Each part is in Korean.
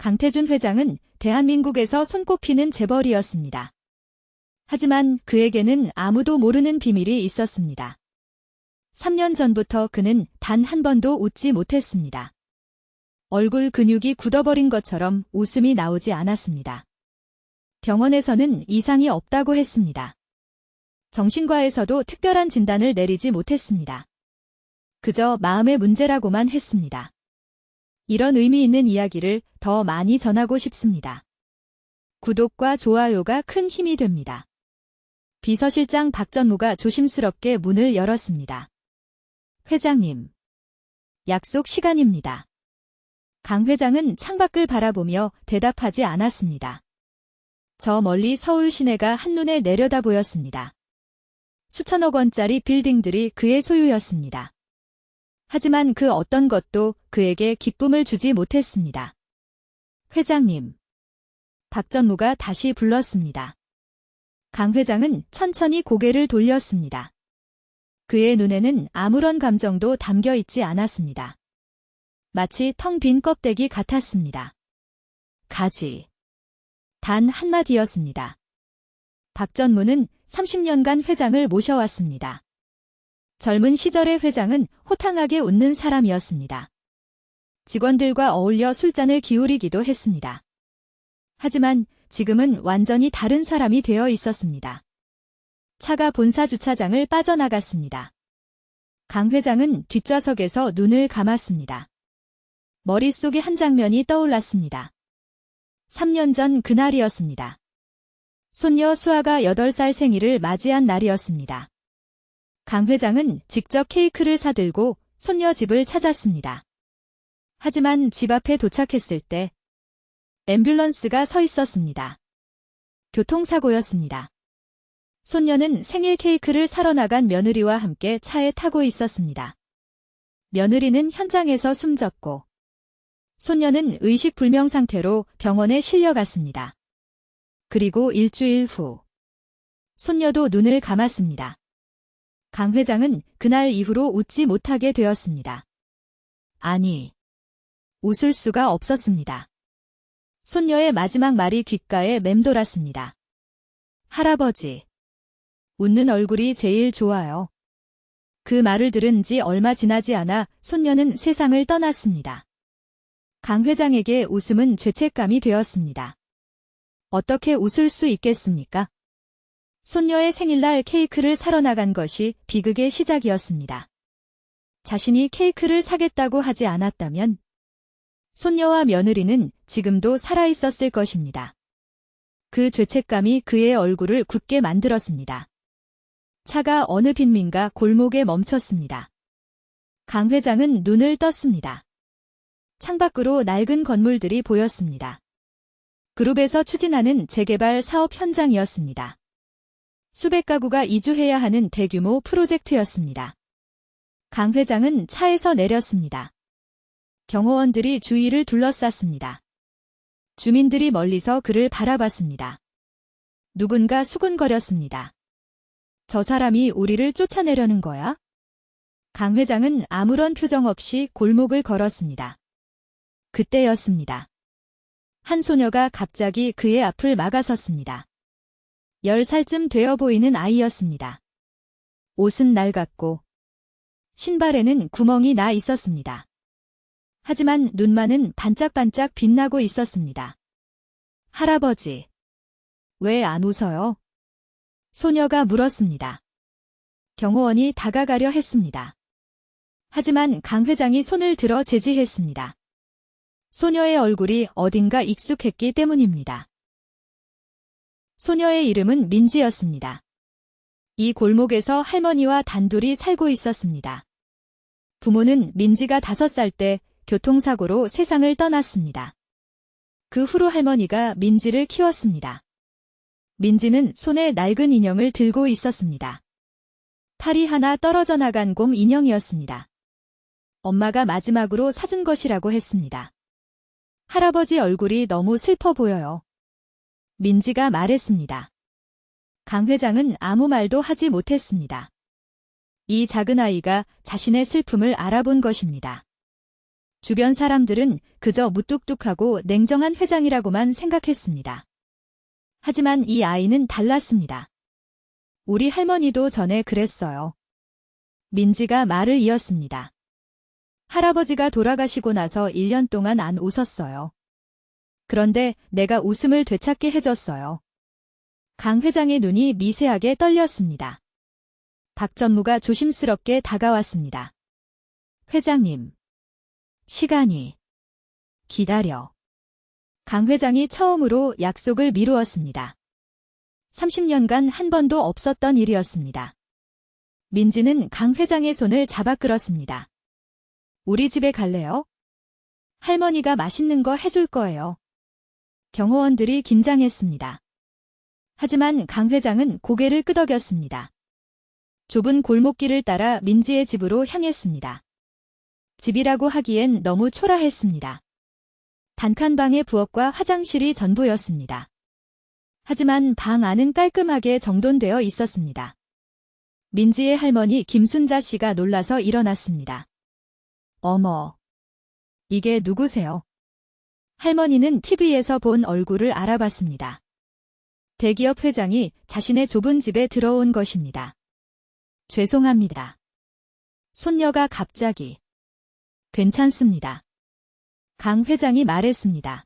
강태준 회장은 대한민국에서 손꼽히는 재벌이었습니다. 하지만 그에게는 아무도 모르는 비밀이 있었습니다. 3년 전부터 그는 단 한 번도 웃지 못했습니다. 얼굴 근육이 굳어버린 것처럼 웃음이 나오지 않았습니다. 병원에서는 이상이 없다고 했습니다. 정신과에서도 특별한 진단을 내리지 못했습니다. 그저 마음의 문제라고만 했습니다. 이런 의미 있는 이야기를 더 많이 전하고 싶습니다. 구독과 좋아요가 큰 힘이 됩니다. 비서실장 박전무가 조심스럽게 문을 열었습니다. 회장님, 약속 시간입니다. 강 회장은 창밖을 바라보며 대답하지 않았습니다. 저 멀리 서울 시내가 한눈에 내려다 보였습니다. 수천억 원짜리 빌딩들이 그의 소유였습니다. 하지만 그 어떤 것도 그에게 기쁨을 주지 못했습니다. 회장님. 박전무가 다시 불렀습니다. 강 회장은 천천히 고개를 돌렸습니다. 그의 눈에는 아무런 감정도 담겨 있지 않았습니다. 마치 텅 빈 껍데기 같았습니다. 가지. 단 한마디였습니다. 박전무는 30년간 회장을 모셔왔습니다. 젊은 시절의 회장은 호탕하게 웃는 사람이었습니다. 직원들과 어울려 술잔을 기울이기도 했습니다. 하지만 지금은 완전히 다른 사람이 되어 있었습니다. 차가 본사 주차장을 빠져나갔습니다. 강 회장은 뒷좌석에서 눈을 감았습니다. 머릿속에 한 장면이 떠올랐습니다. 3년 전 그날이었습니다. 손녀 수아가 8살 생일을 맞이한 날이었습니다. 강 회장은 직접 케이크를 사들고 손녀 집을 찾았습니다. 하지만 집 앞에 도착했을 때 앰뷸런스가 서 있었습니다. 교통사고였습니다. 손녀는 생일 케이크를 사러 나간 며느리와 함께 차에 타고 있었습니다. 며느리는 현장에서 숨졌고 손녀는 의식불명 상태로 병원에 실려갔습니다. 그리고 일주일 후 손녀도 눈을 감았습니다. 강 회장은 그날 이후로 웃지 못하게 되었습니다. 아니, 웃을 수가 없었습니다. 손녀의 마지막 말이 귓가에 맴돌았습니다. 할아버지, 웃는 얼굴이 제일 좋아요. 그 말을 들은 지 얼마 지나지 않아 손녀는 세상을 떠났습니다. 강 회장에게 웃음은 죄책감이 되었습니다. 어떻게 웃을 수 있겠습니까? 손녀의 생일날 케이크를 사러 나간 것이 비극의 시작이었습니다. 자신이 케이크를 사겠다고 하지 않았다면 손녀와 며느리는 지금도 살아있었을 것입니다. 그 죄책감이 그의 얼굴을 굳게 만들었습니다. 차가 어느 빈민가 골목에 멈췄습니다. 강 회장은 눈을 떴습니다. 창밖으로 낡은 건물들이 보였습니다. 그룹에서 추진하는 재개발 사업 현장이었습니다. 수백 가구가 이주해야 하는 대규모 프로젝트였습니다. 강 회장은 차에서 내렸습니다. 경호원들이 주위를 둘러쌌습니다. 주민들이 멀리서 그를 바라봤습니다. 누군가 수군거렸습니다. 저 사람이 우리를 쫓아내려는 거야? 강 회장은 아무런 표정 없이 골목을 걸었습니다. 그때였습니다. 한 소녀가 갑자기 그의 앞을 막아섰습니다. 10살쯤 되어 보이는 아이였습니다. 옷은 낡았고 신발에는 구멍이 나 있었습니다. 하지만 눈만은 반짝반짝 빛나고 있었습니다. 할아버지, 왜 안 웃어요? 소녀가 물었습니다. 경호원이 다가가려 했습니다. 하지만 강 회장이 손을 들어 제지했습니다. 소녀의 얼굴이 어딘가 익숙했기 때문입니다. 소녀의 이름은 민지였습니다. 이 골목에서 할머니와 단둘이 살고 있었습니다. 부모는 민지가 5살 때 교통사고로 세상을 떠났습니다. 그 후로 할머니가 민지를 키웠습니다. 민지는 손에 낡은 인형을 들고 있었습니다. 팔이 하나 떨어져 나간 곰 인형이었습니다. 엄마가 마지막으로 사준 것이라고 했습니다. 할아버지 얼굴이 너무 슬퍼 보여요. 민지가 말했습니다. 강 회장은 아무 말도 하지 못했습니다. 이 작은 아이가 자신의 슬픔을 알아본 것입니다. 주변 사람들은 그저 무뚝뚝하고 냉정한 회장이라고만 생각했습니다. 하지만 이 아이는 달랐습니다. 우리 할머니도 전에 그랬어요. 민지가 말을 이었습니다. 할아버지가 돌아가시고 나서 1년 동안 안 웃었어요. 그런데 내가 웃음을 되찾게 해줬어요. 강 회장의 눈이 미세하게 떨렸습니다. 박 전무가 조심스럽게 다가왔습니다. 회장님. 시간이. 기다려. 강 회장이 처음으로 약속을 미루었습니다. 30년간 한 번도 없었던 일이었습니다. 민지는 강 회장의 손을 잡아 끌었습니다. 우리 집에 갈래요? 할머니가 맛있는 거 해줄 거예요. 경호원들이 긴장했습니다. 하지만 강 회장은 고개를 끄덕였습니다. 좁은 골목길을 따라 민지의 집으로 향했습니다. 집이라고 하기엔 너무 초라했습니다. 단칸방의 부엌과 화장실이 전부였습니다. 하지만 방 안은 깔끔하게 정돈되어 있었습니다. 민지의 할머니 김순자 씨가 놀라서 일어났습니다. 어머, 이게 누구세요? 할머니는 TV에서 본 얼굴을 알아봤습니다. 대기업 회장이 자신의 좁은 집에 들어온 것입니다. 죄송합니다. 손녀가 갑자기. 괜찮습니다. 강 회장이 말했습니다.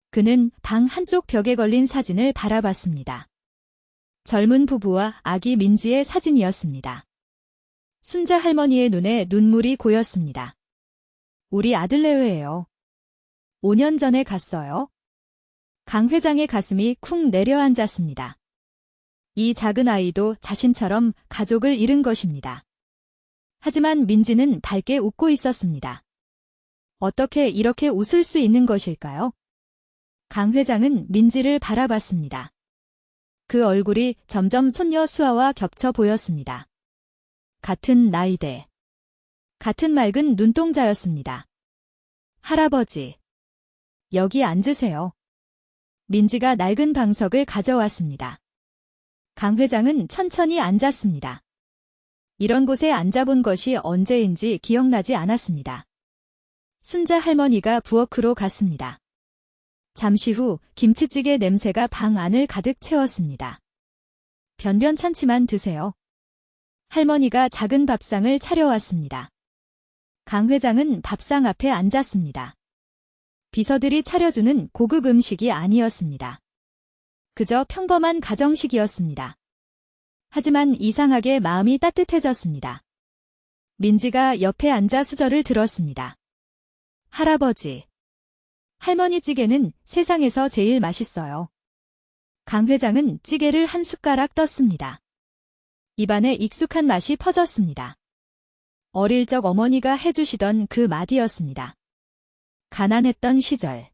그는 방 한쪽 벽에 걸린 사진을 바라봤습니다. 젊은 부부와 아기 민지의 사진이었습니다. 순자 할머니의 눈에 눈물이 고였습니다. 우리 아들 내외예요. 5년 전에 갔어요. 강 회장의 가슴이 쿵 내려앉았습니다. 이 작은 아이도 자신처럼 가족을 잃은 것입니다. 하지만 민지는 밝게 웃고 있었습니다. 어떻게 이렇게 웃을 수 있는 것일까요? 강 회장은 민지를 바라봤습니다. 그 얼굴이 점점 손녀 수아와 겹쳐 보였습니다. 같은 나이대. 같은 맑은 눈동자였습니다. 할아버지. 여기 앉으세요. 민지가 낡은 방석을 가져왔습니다. 강 회장은 천천히 앉았습니다. 이런 곳에 앉아본 것이 언제인지 기억나지 않았습니다. 순자 할머니가 부엌으로 갔습니다. 잠시 후 김치찌개 냄새가 방 안을 가득 채웠습니다. 변변찮지만 드세요. 할머니가 작은 밥상을 차려왔습니다. 강 회장은 밥상 앞에 앉았습니다. 비서들이 차려주는 고급 음식이 아니었습니다. 그저 평범한 가정식이었습니다. 하지만 이상하게 마음이 따뜻해졌습니다. 민지가 옆에 앉아 수저를 들었습니다. 할아버지. 할머니 찌개는 세상에서 제일 맛있어요. 강 회장은 찌개를 한 숟가락 떴습니다. 입안에 익숙한 맛이 퍼졌습니다. 어릴 적 어머니가 해주시던 그 맛이었습니다. 가난했던 시절.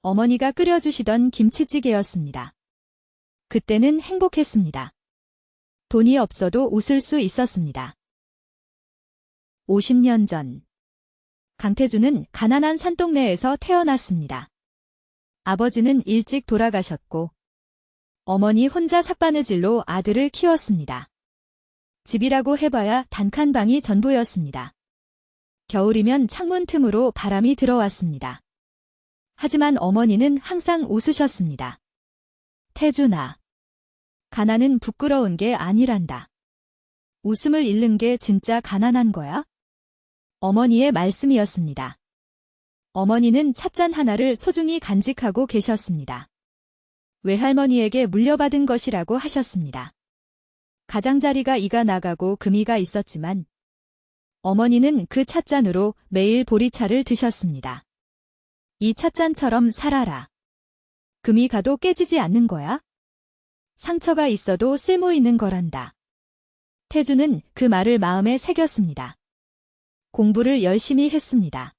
어머니가 끓여주시던 김치찌개였습니다. 그때는 행복했습니다. 돈이 없어도 웃을 수 있었습니다. 50년 전. 강태주는 가난한 산동네에서 태어났습니다. 아버지는 일찍 돌아가셨고 어머니 혼자 삭바느질로 아들을 키웠습니다. 집이라고 해봐야 단칸방이 전부였습니다. 겨울이면 창문 틈으로 바람이 들어왔습니다. 하지만 어머니는 항상 웃으셨습니다. 태준아. 가난은 부끄러운 게 아니란다. 웃음을 잃는 게 진짜 가난한 거야? 어머니의 말씀이었습니다. 어머니는 찻잔 하나를 소중히 간직하고 계셨습니다. 외할머니에게 물려받은 것이라고 하셨습니다. 가장자리가 이가 나가고 금이가 있었지만 어머니는 그 찻잔으로 매일 보리차를 드셨습니다. 이 찻잔처럼 살아라. 금이 가도 깨지지 않는 거야? 상처가 있어도 쓸모 있는 거란다. 태주는 그 말을 마음에 새겼습니다. 공부를 열심히 했습니다.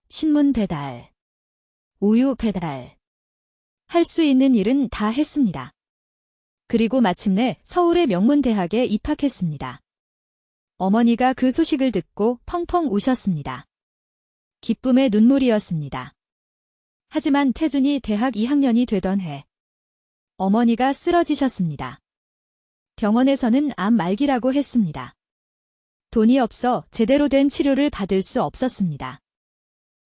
신문 배달, 우유 배달. 할 수 있는 일은 다 했습니다. 그리고 마침내 서울의 명문대학에 입학했습니다. 어머니가 그 소식을 듣고 펑펑 우셨습니다. 기쁨의 눈물이었습니다. 하지만 태준이 대학 2학년이 되던 해, 어머니가 쓰러지셨습니다. 병원에서는 암 말기라고 했습니다. 돈이 없어 제대로 된 치료를 받을 수 없었습니다.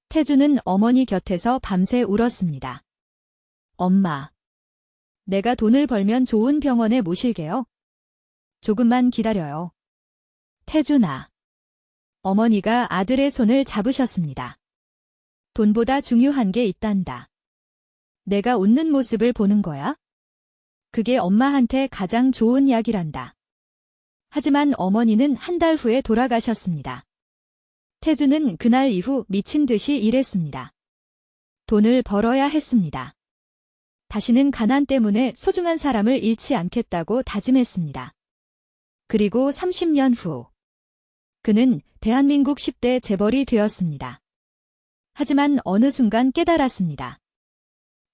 태주는 어머니 곁에서 밤새 울었습니다. 엄마, 내가 돈을 벌면 좋은 병원에 모실게요. 조금만 기다려요. 태준아. 어머니가 아들의 손을 잡으셨습니다. 돈보다 중요한 게 있단다. 내가 웃는 모습을 보는 거야? 그게 엄마한테 가장 좋은 약이란다. 하지만 어머니는 한 달 후에 돌아가셨습니다. 태주는 그날 이후 미친 듯이 일했습니다. 돈을 벌어야 했습니다. 다시는 가난 때문에 소중한 사람을 잃지 않겠다고 다짐했습니다. 그리고 30년 후, 그는 대한민국 10대 재벌이 되었습니다. 하지만 어느 순간 깨달았습니다.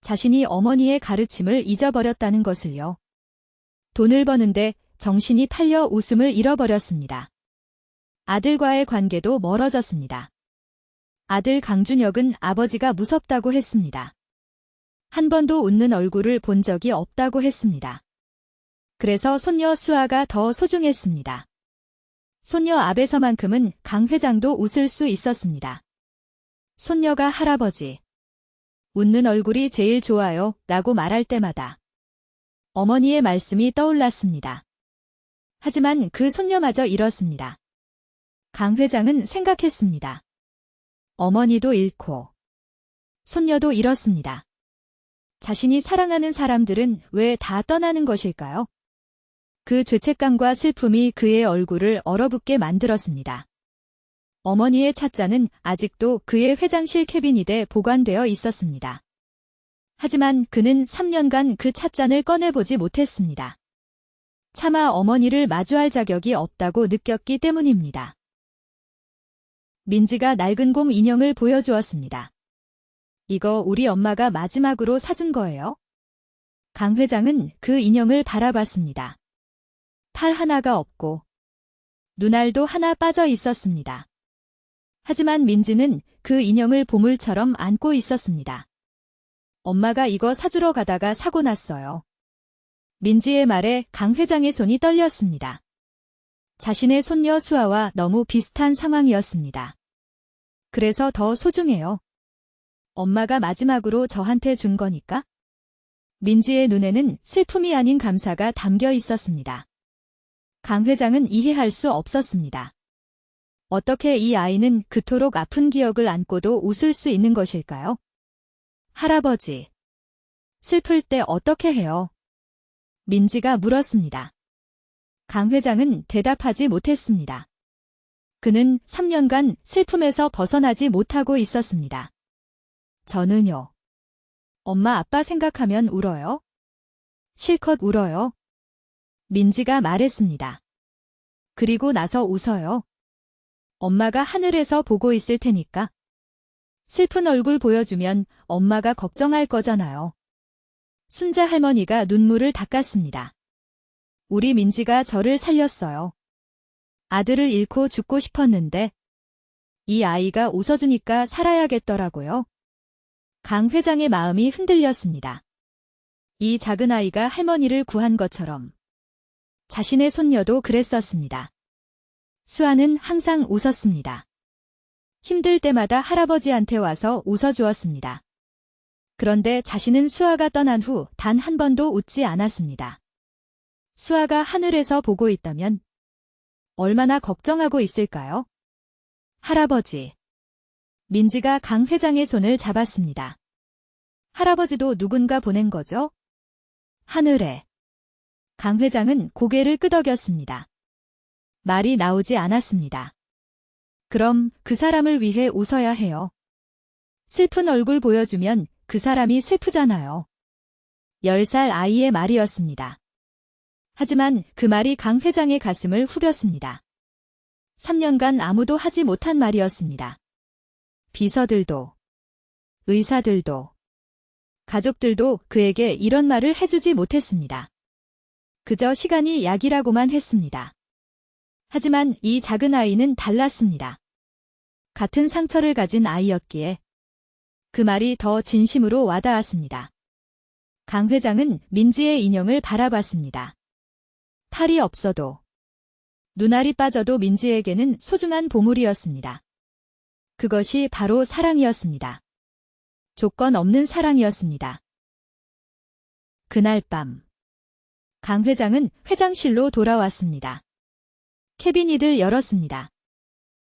자신이 어머니의 가르침을 잊어버렸다는 것을요. 돈을 버는데 정신이 팔려 웃음을 잃어버렸습니다. 아들과의 관계도 멀어졌습니다. 아들 강준혁은 아버지가 무섭다고 했습니다. 한 번도 웃는 얼굴을 본 적이 없다고 했습니다. 그래서 손녀 수아가 더 소중했습니다. 손녀 앞에서만큼은 강 회장도 웃을 수 있었습니다. 손녀가 할아버지, 웃는 얼굴이 제일 좋아요 라고 말할 때마다 어머니의 말씀이 떠올랐습니다. 하지만 그 손녀마저 잃었습니다. 강 회장은 생각했습니다. 어머니도 잃고 손녀도 잃었습니다. 자신이 사랑하는 사람들은 왜 다 떠나는 것일까요? 그 죄책감과 슬픔이 그의 얼굴을 얼어붙게 만들었습니다. 어머니의 찻잔은 아직도 그의 회장실 캐비닛에 보관되어 있었습니다. 하지만 그는 3년간 그 찻잔을 꺼내보지 못했습니다. 차마 어머니를 마주할 자격이 없다고 느꼈기 때문입니다. 민지가 낡은 곰 인형을 보여주었습니다. 이거 우리 엄마가 마지막으로 사준 거예요? 강 회장은 그 인형을 바라봤습니다. 팔 하나가 없고 눈알도 하나 빠져 있었습니다. 하지만 민지는 그 인형을 보물처럼 안고 있었습니다. 엄마가 이거 사주러 가다가 사고 났어요. 민지의 말에 강 회장의 손이 떨렸습니다. 자신의 손녀 수아와 너무 비슷한 상황이었습니다. 그래서 더 소중해요. 엄마가 마지막으로 저한테 준 거니까? 민지의 눈에는 슬픔이 아닌 감사가 담겨 있었습니다. 강 회장은 이해할 수 없었습니다. 어떻게 이 아이는 그토록 아픈 기억을 안고도 웃을 수 있는 것일까요? 할아버지, 슬플 때 어떻게 해요? 민지가 물었습니다. 강 회장은 대답하지 못했습니다. 그는 3년간 슬픔에서 벗어나지 못하고 있었습니다. 저는요. 엄마 아빠 생각하면 울어요. 실컷 울어요. 민지가 말했습니다. 그리고 나서 웃어요. 엄마가 하늘에서 보고 있을 테니까. 슬픈 얼굴 보여주면 엄마가 걱정할 거잖아요. 순자 할머니가 눈물을 닦았습니다. 우리 민지가 저를 살렸어요. 아들을 잃고 죽고 싶었는데 이 아이가 웃어주니까 살아야겠더라고요. 강 회장의 마음이 흔들렸습니다. 이 작은 아이가 할머니를 구한 것처럼 자신의 손녀도 그랬었습니다. 수아는 항상 웃었습니다. 힘들 때마다 할아버지한테 와서 웃어주었습니다. 그런데 자신은 수아가 떠난 후 단 한 번도 웃지 않았습니다. 수아가 하늘에서 보고 있다면 얼마나 걱정하고 있을까요? 할아버지. 민지가 강 회장의 손을 잡았습니다. 할아버지도 누군가 보낸 거죠? 하늘에. 강 회장은 고개를 끄덕였습니다. 말이 나오지 않았습니다. 그럼 그 사람을 위해 웃어야 해요. 슬픈 얼굴 보여주면 그 사람이 슬프잖아요. 10살 아이의 말이었습니다. 하지만 그 말이 강 회장의 가슴을 후볐습니다. 3년간 아무도 하지 못한 말이었습니다. 비서들도, 의사들도, 가족들도 그에게 이런 말을 해주지 못했습니다. 그저 시간이 약이라고만 했습니다. 하지만 이 작은 아이는 달랐습니다. 같은 상처를 가진 아이였기에 그 말이 더 진심으로 와닿았습니다. 강 회장은 민지의 인형을 바라봤습니다. 팔이 없어도, 눈알이 빠져도 민지에게는 소중한 보물이었습니다. 그것이 바로 사랑이었습니다. 조건 없는 사랑이었습니다. 그날 밤, 강 회장은 회장실로 돌아왔습니다. 캐비닛을 열었습니다.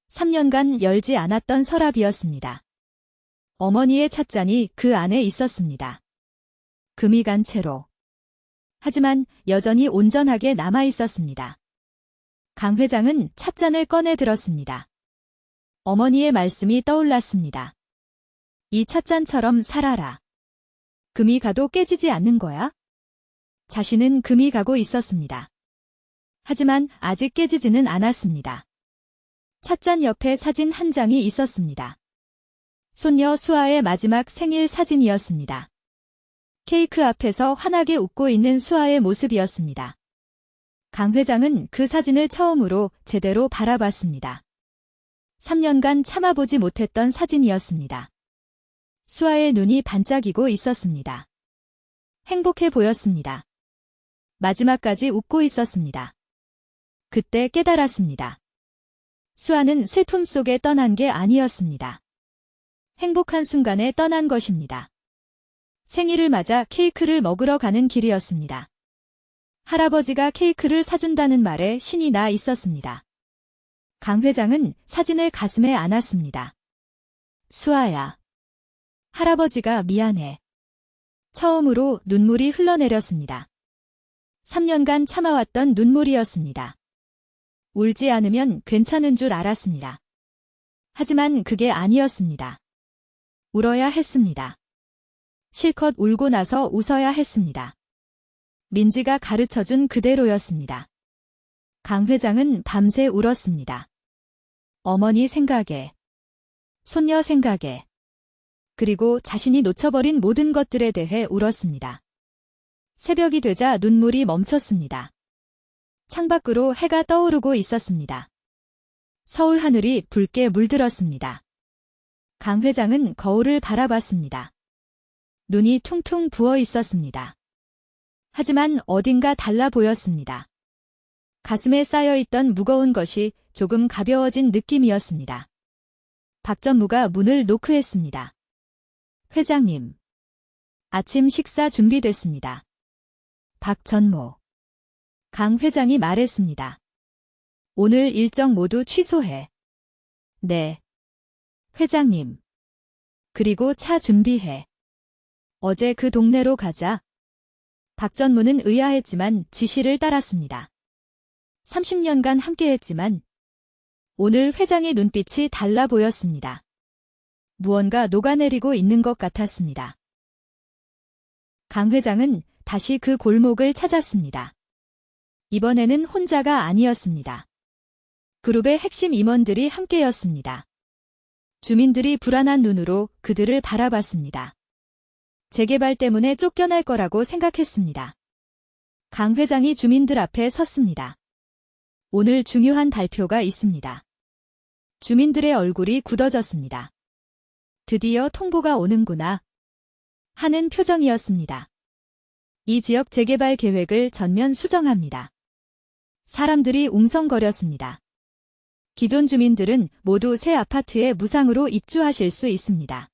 3년간 열지 않았던 서랍이었습니다. 어머니의 찻잔이 그 안에 있었습니다. 금이 간 채로. 하지만 여전히 온전하게 남아 있었습니다. 강 회장은 찻잔을 꺼내 들었습니다. 어머니의 말씀이 떠올랐습니다. 이 찻잔처럼 살아라. 금이 가도 깨지지 않는 거야? 자신은 금이 가고 있었습니다. 하지만 아직 깨지지는 않았습니다. 찻잔 옆에 사진 한 장이 있었습니다. 손녀 수아의 마지막 생일 사진이었습니다. 케이크 앞에서 환하게 웃고 있는 수아의 모습이었습니다. 강 회장은 그 사진을 처음으로 제대로 바라봤습니다. 3년간 참아보지 못했던 사진이었습니다. 수아의 눈이 반짝이고 있었습니다. 행복해 보였습니다. 마지막까지 웃고 있었습니다. 그때 깨달았습니다. 수아는 슬픔 속에 떠난 게 아니었습니다. 행복한 순간에 떠난 것입니다. 생일을 맞아 케이크를 먹으러 가는 길이었습니다. 할아버지가 케이크를 사준다는 말에 신이 나 있었습니다. 강 회장은 사진을 가슴에 안았습니다. 수아야. 할아버지가 미안해. 처음으로 눈물이 흘러내렸습니다. 3년간 참아왔던 눈물이었습니다. 울지 않으면 괜찮은 줄 알았습니다. 하지만 그게 아니었습니다. 울어야 했습니다. 실컷 울고 나서 웃어야 했습니다. 민지가 가르쳐준 그대로였습니다. 강 회장은 밤새 울었습니다. 어머니 생각에, 손녀 생각에, 그리고 자신이 놓쳐버린 모든 것들에 대해 울었습니다. 새벽이 되자 눈물이 멈췄습니다. 창밖으로 해가 떠오르고 있었습니다. 서울 하늘이 붉게 물들었습니다. 강 회장은 거울을 바라봤습니다. 눈이 퉁퉁 부어 있었습니다. 하지만 어딘가 달라 보였습니다. 가슴에 쌓여있던 무거운 것이 조금 가벼워진 느낌이었습니다. 박전무가 문을 노크했습니다. 회장님. 아침 식사 준비됐습니다. 박전무. 강 회장이 말했습니다. 오늘 일정 모두 취소해. 네. 회장님. 그리고 차 준비해. 어제 그 동네로 가자. 박전무는 의아했지만 지시를 따랐습니다. 30년간 함께했지만 오늘 회장의 눈빛이 달라 보였습니다. 무언가 녹아내리고 있는 것 같았습니다. 강 회장은 다시 그 골목을 찾았습니다. 이번에는 혼자가 아니었습니다. 그룹의 핵심 임원들이 함께였습니다. 주민들이 불안한 눈으로 그들을 바라봤습니다. 재개발 때문에 쫓겨날 거라고 생각했습니다. 강 회장이 주민들 앞에 섰습니다. 오늘 중요한 발표가 있습니다. 주민들의 얼굴이 굳어졌습니다. 드디어 통보가 오는구나 하는 표정이었습니다. 이 지역 재개발 계획을 전면 수정합니다. 사람들이 웅성거렸습니다. 기존 주민들은 모두 새 아파트에 무상으로 입주하실 수 있습니다.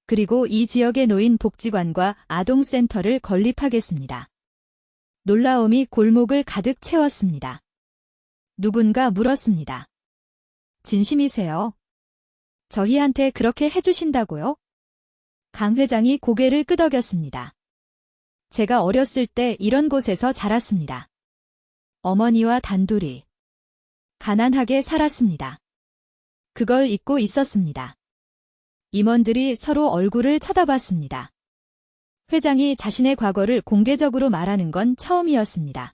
그리고 이 지역에 놓인 복지관과 아동센터를 건립하겠습니다. 놀라움이 골목을 가득 채웠습니다. 누군가 물었습니다. 진심이세요? 저희한테 그렇게 해주신다고요? 강 회장이 고개를 끄덕였습니다. 제가 어렸을 때 이런 곳에서 자랐습니다. 어머니와 단둘이 가난하게 살았습니다. 그걸 잊고 있었습니다. 임원들이 서로 얼굴을 쳐다봤습니다. 회장이 자신의 과거를 공개적으로 말하는 건 처음이었습니다.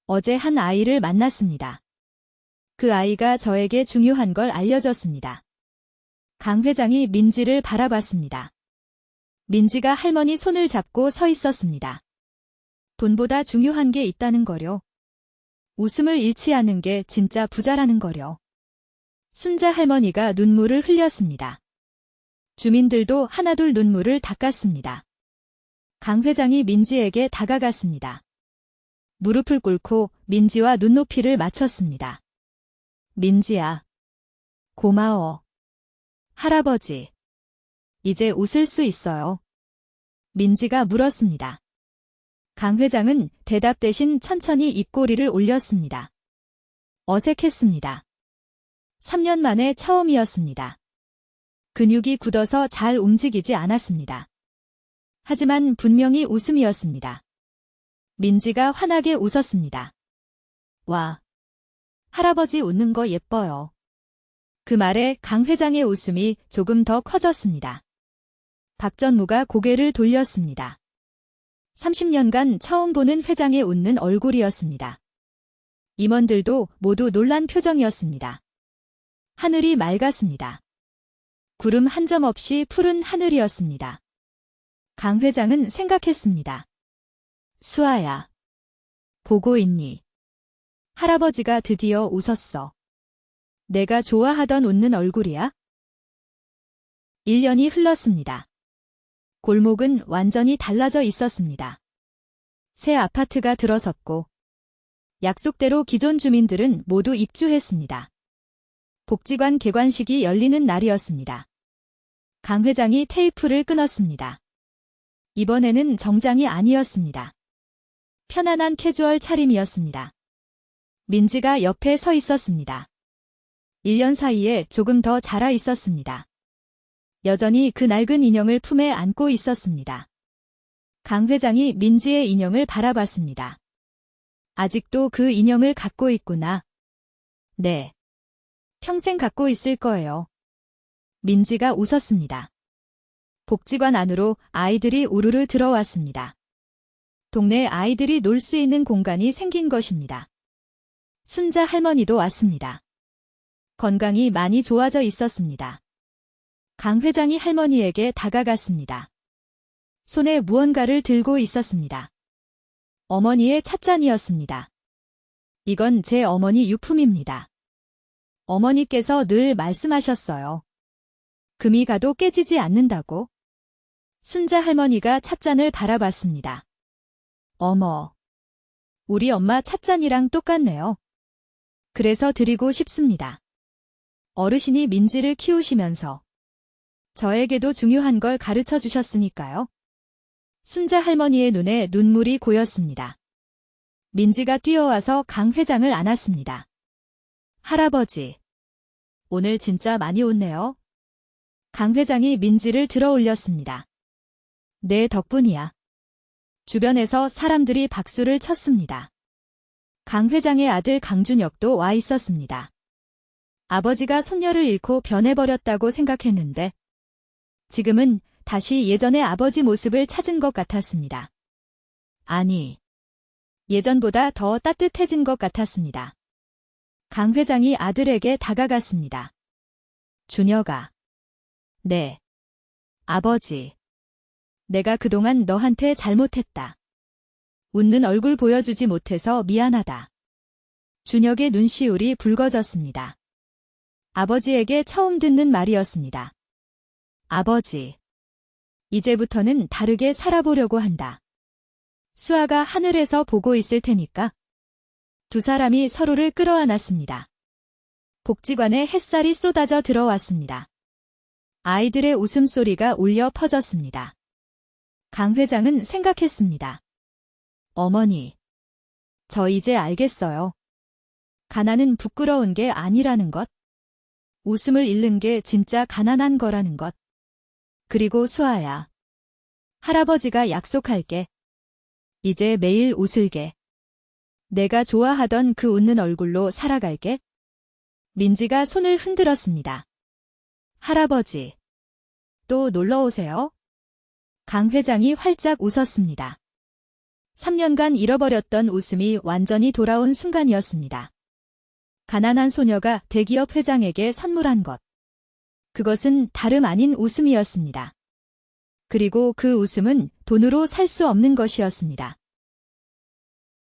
어제 한 아이를 만났습니다. 그 아이가 저에게 중요한 걸 알려줬습니다. 강 회장이 민지를 바라봤습니다. 민지가 할머니 손을 잡고 서 있었습니다. 돈보다 중요한 게 있다는 거려. 웃음을 잃지 않는 게 진짜 부자라는 거려. 순자 할머니가 눈물을 흘렸습니다. 주민들도 하나둘 눈물을 닦았습니다. 강 회장이 민지에게 다가갔습니다. 무릎을 꿇고 민지와 눈높이를 맞췄습니다. 민지야. 고마워. 할아버지, 이제 웃을 수 있어요. 민지가 물었습니다. 강 회장은 대답 대신 천천히 입꼬리를 올렸습니다. 어색했습니다. 3년 만에 처음이었습니다. 근육이 굳어서 잘 움직이지 않았습니다. 하지만 분명히 웃음이었습니다. 민지가 환하게 웃었습니다. 와, 할아버지 웃는 거 예뻐요. 그 말에 강 회장의 웃음이 조금 더 커졌습니다. 박 전무가 고개를 돌렸습니다. 30년간 처음 보는 회장의 웃는 얼굴이었습니다. 임원들도 모두 놀란 표정이었습니다. 하늘이 맑았습니다. 구름 한 점 없이 푸른 하늘이었습니다. 강 회장은 생각했습니다. 수아야, 보고 있니? 할아버지가 드디어 웃었어. 내가 좋아하던 웃는 얼굴이야? 1년이 흘렀습니다. 골목은 완전히 달라져 있었습니다. 새 아파트가 들어섰고 약속대로 기존 주민들은 모두 입주했습니다. 복지관 개관식이 열리는 날이었습니다. 강 회장이 테이프를 끊었습니다. 이번에는 정장이 아니었습니다. 편안한 캐주얼 차림이었습니다. 민지가 옆에 서 있었습니다. 1년 사이에 조금 더 자라 있었습니다. 여전히 그 낡은 인형을 품에 안고 있었습니다. 강 회장이 민지의 인형을 바라봤습니다. 아직도 그 인형을 갖고 있구나. 네. 평생 갖고 있을 거예요. 민지가 웃었습니다. 복지관 안으로 아이들이 우르르 들어왔습니다. 동네 아이들이 놀 수 있는 공간이 생긴 것입니다. 순자 할머니도 왔습니다. 건강이 많이 좋아져 있었습니다. 강 회장이 할머니에게 다가갔습니다. 손에 무언가를 들고 있었습니다. 어머니의 찻잔이었습니다. 이건 제 어머니 유품입니다. 어머니께서 늘 말씀하셨어요. 금이 가도 깨지지 않는다고. 순자 할머니가 찻잔을 바라봤습니다. 어머, 우리 엄마 찻잔이랑 똑같네요. 그래서 드리고 싶습니다. 어르신이 민지를 키우시면서 저에게도 중요한 걸 가르쳐 주셨으니까요. 순자 할머니의 눈에 눈물이 고였습니다. 민지가 뛰어와서 강 회장을 안았습니다. 할아버지, 오늘 진짜 많이 웃네요. 강 회장이 민지를 들어 올렸습니다. 내 덕분이야. 주변에서 사람들이 박수를 쳤습니다. 강 회장의 아들 강준혁도 와 있었습니다. 아버지가 손녀를 잃고 변해버렸다고 생각했는데 지금은 다시 예전의 아버지 모습을 찾은 것 같았습니다. 아니, 예전보다 더 따뜻해진 것 같았습니다. 강 회장이 아들에게 다가갔습니다. 준혁아. 네. 아버지. 내가 그동안 너한테 잘못했다. 웃는 얼굴 보여주지 못해서 미안하다. 준혁의 눈시울이 붉어졌습니다. 아버지에게 처음 듣는 말이었습니다. 아버지. 이제부터는 다르게 살아보려고 한다. 수아가 하늘에서 보고 있을 테니까. 두 사람이 서로를 끌어안았습니다. 복지관에 햇살이 쏟아져 들어왔습니다. 아이들의 웃음소리가 울려 퍼졌습니다. 강 회장은 생각했습니다. 어머니, 저 이제 알겠어요. 가난은 부끄러운 게 아니라는 것. 웃음을 잃는 게 진짜 가난한 거라는 것. 그리고 수아야. 할아버지가 약속할게. 이제 매일 웃을게. 내가 좋아하던 그 웃는 얼굴로 살아갈게. 민지가 손을 흔들었습니다. 할아버지. 또 놀러 오세요. 강 회장이 활짝 웃었습니다. 3년간 잃어버렸던 웃음이 완전히 돌아온 순간이었습니다. 가난한 소녀가 대기업 회장에게 선물한 것. 그것은 다름 아닌 웃음이었습니다. 그리고 그 웃음은 돈으로 살 수 없는 것이었습니다.